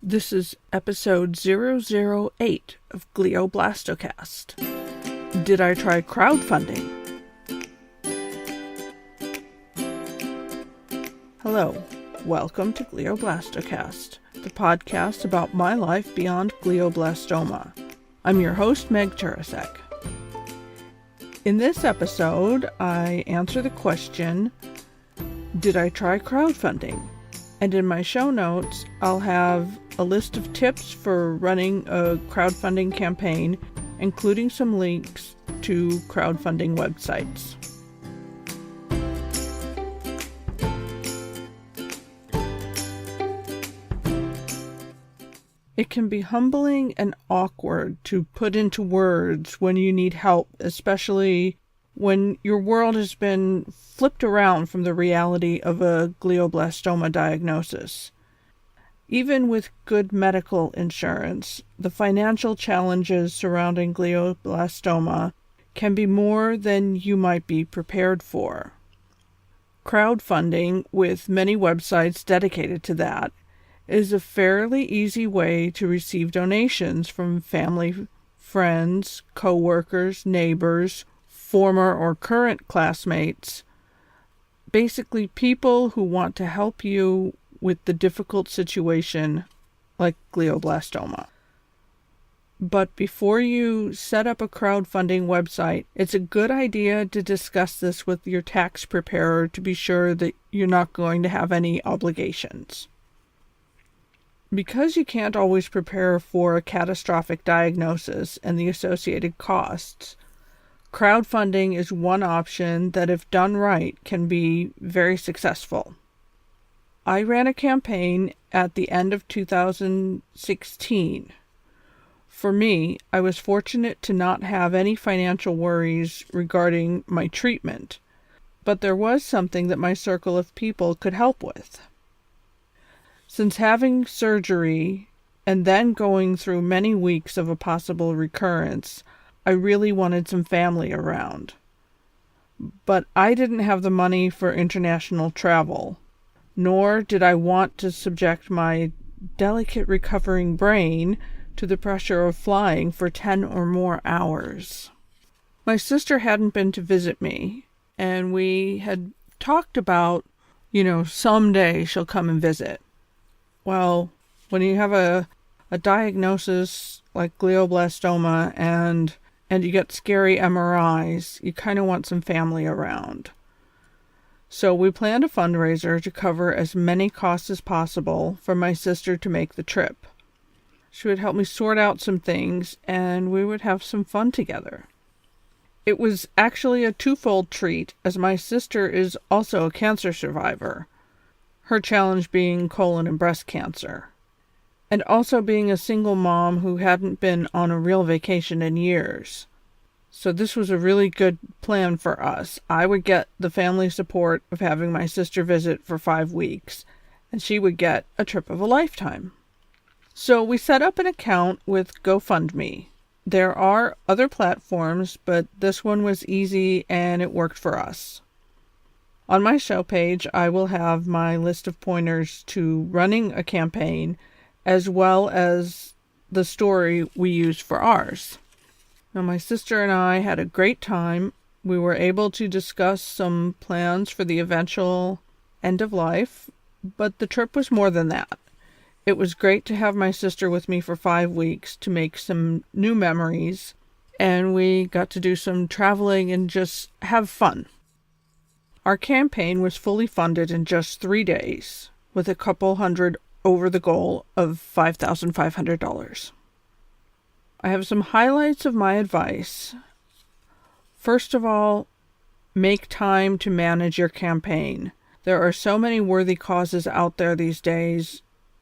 This is episode 008 of Glioblast-O-Cast. Did I try crowdfunding? Hello, welcome to Glioblast-O-Cast, the podcast about my life beyond glioblastoma. I'm your host, Meg Turasek. In this episode, I answer the question, did I try crowdfunding? And in my show notes, I'll have a list of tips for running a crowdfunding campaign, including some links to crowdfunding websites. It can be humbling and awkward to put into words when you need help, especially when your world has been flipped around from the reality of a glioblastoma diagnosis. Even with good medical insurance, the financial challenges surrounding glioblastoma can be more than you might be prepared for. Crowdfunding, with many websites dedicated to that, is a fairly easy way to receive donations from family, friends, co-workers, neighbors, former or current classmates, basically people who want to help you with the difficult situation like glioblastoma. But before you set up a crowdfunding website, it's a good idea to discuss this with your tax preparer to be sure that you're not going to have any obligations. Because you can't always prepare for a catastrophic diagnosis and the associated costs, crowdfunding is one option that, if done right, can be very successful. I ran a campaign at the end of 2016. For me, I was fortunate to not have any financial worries regarding my treatment, but there was something that my circle of people could help with. Since having surgery and then going through many weeks of a possible recurrence, I really wanted some family around. But I didn't have the money for international travel, nor did I want to subject my delicate recovering brain to the pressure of flying for 10 or more hours. My sister hadn't been to visit me, and we had talked about, someday she'll come and visit. Well, when you have a diagnosis like glioblastoma and you get scary MRIs, you kind of want some family around. So we planned a fundraiser to cover as many costs as possible for my sister to make the trip. She would help me sort out some things, and we would have some fun together. It was actually a twofold treat, as my sister is also a cancer survivor, her challenge being colon and breast cancer, and also being a single mom who hadn't been on a real vacation in years. So this was a really good plan for us. I would get the family support of having my sister visit for 5 weeks, and she would get a trip of a lifetime. So we set up an account with GoFundMe. There are other platforms, but this one was easy and it worked for us. On my show page, I will have my list of pointers to running a campaign, as well as the story we used for ours. Now, my sister and I had a great time. We were able to discuss some plans for the eventual end of life, but the trip was more than that. It was great to have my sister with me for 5 weeks to make some new memories, and we got to do some traveling and just have fun. Our campaign was fully funded in just 3 days, with a couple hundred over the goal of $5,500. I have some highlights of my advice. First of all, make time to manage your campaign. There are so many worthy causes out there these days,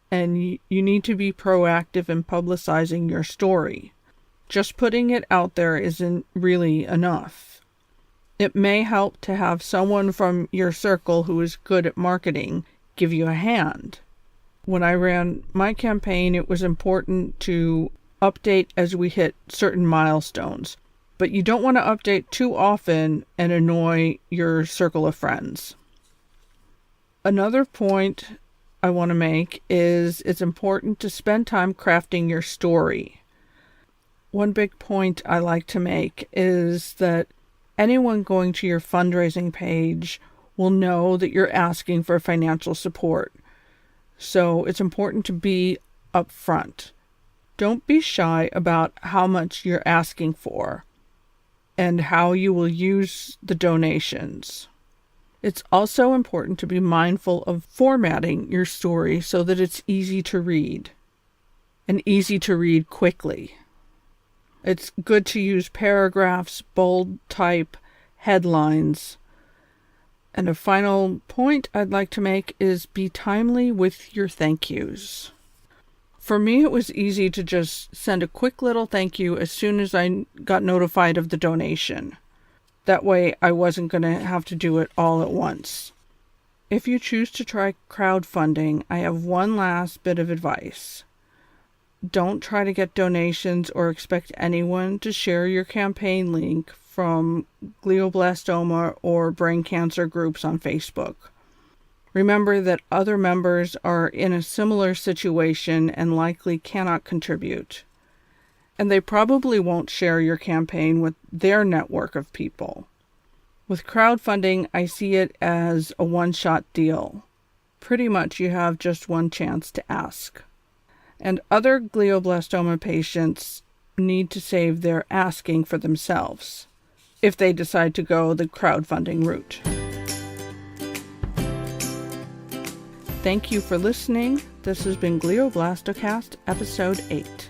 and you need to be proactive in publicizing your story. Just putting it out there isn't really enough. It may help to have someone from your circle who is good at marketing give you a hand. When I ran my campaign, it was important to update as we hit certain milestones, but you don't want to update too often and annoy your circle of friends. Another point I want to make is it's important to spend time crafting your story. One big point I like to make is that anyone going to your fundraising page will know that you're asking for financial support. So it's important to be upfront. Don't be shy about how much you're asking for and how you will use the donations. It's also important to be mindful of formatting your story so that it's easy to read and easy to read quickly. It's good to use paragraphs, bold type, headlines. And a final point I'd like to make is be timely with your thank yous. For me, it was easy to just send a quick little thank you as soon as I got notified of the donation. That way I wasn't going to have to do it all at once. If you choose to try crowdfunding, I have one last bit of advice. Don't try to get donations or expect anyone to share your campaign link from glioblastoma or brain cancer groups on Facebook. Remember that other members are in a similar situation and likely cannot contribute. And they probably won't share your campaign with their network of people. With crowdfunding, I see it as a one-shot deal. Pretty much you have just one chance to ask. And other glioblastoma patients need to save their asking for themselves if they decide to go the crowdfunding route. Thank you for listening. This has been Glioblast-O-Cast, Episode 8.